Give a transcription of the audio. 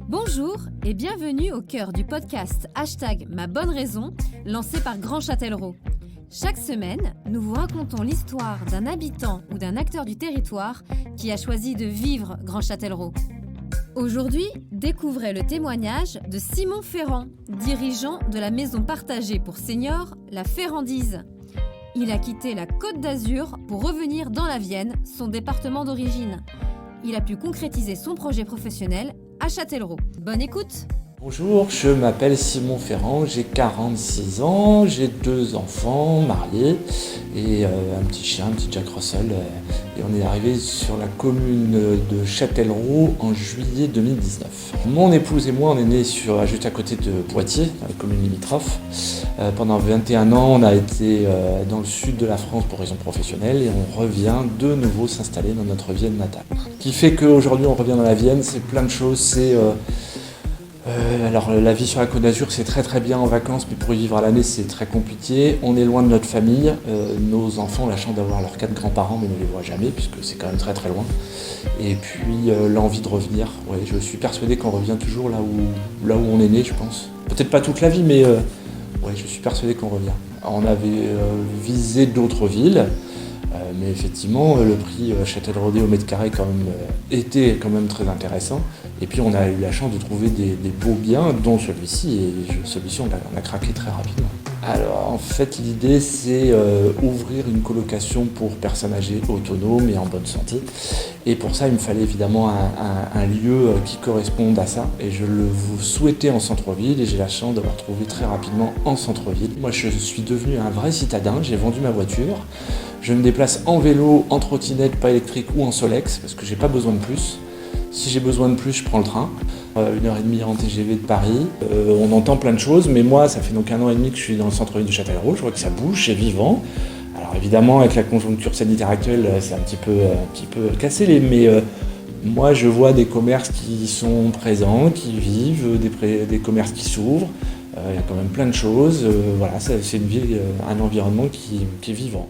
Bonjour et bienvenue au cœur du podcast #Ma Bonne Raison lancé par Grand Châtellerault. Chaque semaine, nous vous racontons l'histoire d'un habitant ou d'un acteur du territoire qui a choisi de vivre Grand Châtellerault. Aujourd'hui, découvrez le témoignage de Simon Ferrand, dirigeant de la maison partagée pour seniors, la Ferrandise. Il a quitté la Côte d'Azur pour revenir dans la Vienne, son département d'origine. Il a pu concrétiser son projet professionnel à Châtellerault. Bonne écoute! Bonjour, je m'appelle Simon Ferrand, j'ai 46 ans, j'ai 2 enfants mariés et un petit chien, un petit Jack Russell. Et on est arrivé sur la commune de Châtellerault en juillet 2019. Mon épouse et moi, on est nés juste à côté de Poitiers, dans la commune limitrophe. Pendant 21 ans, on a été dans le sud de la France pour raisons professionnelles et on revient de nouveau s'installer dans notre Vienne natale. Ce qui fait qu'aujourd'hui, on revient dans la Vienne, c'est plein de choses, alors la vie sur la Côte d'Azur c'est très très bien en vacances, mais pour y vivre à l'année c'est très compliqué. On est loin de notre famille, nos enfants ont la chance d'avoir leurs 4 grands-parents mais ne les voient jamais puisque c'est quand même très très loin. Et puis l'envie de revenir, ouais, je suis persuadé qu'on revient toujours là où on est né, je pense. Peut-être pas toute la vie, mais ouais, je suis persuadé qu'on revient. On avait visé d'autres villes. Mais effectivement, le prix Châtellerault au mètre carré était quand même très intéressant. Et puis on a eu la chance de trouver des beaux biens, dont celui-ci. Et celui-ci, on a craqué très rapidement. Alors en fait, l'idée, c'est ouvrir une colocation pour personnes âgées autonomes et en bonne santé. Et pour ça, il me fallait évidemment un lieu qui corresponde à ça. Et je le souhaitais en centre-ville et j'ai la chance d'avoir trouvé très rapidement en centre-ville. Moi, je suis devenu un vrai citadin. J'ai vendu ma voiture. Je me déplace en vélo, en trottinette, pas électrique ou en Solex parce que j'ai pas besoin de plus. Si j'ai besoin de plus, je prends le train. 1h30 en TGV de Paris. On entend plein de choses, mais moi, ça fait donc 1 an et demi que je suis dans le centre-ville de Châtellerault. Je vois que ça bouge, c'est vivant. Alors évidemment, avec la conjoncture sanitaire actuelle, c'est un petit peu cassé, mais moi, je vois des commerces qui sont présents, qui vivent, des commerces qui s'ouvrent. Il y a quand même plein de choses. Voilà, c'est une ville, un environnement qui est vivant.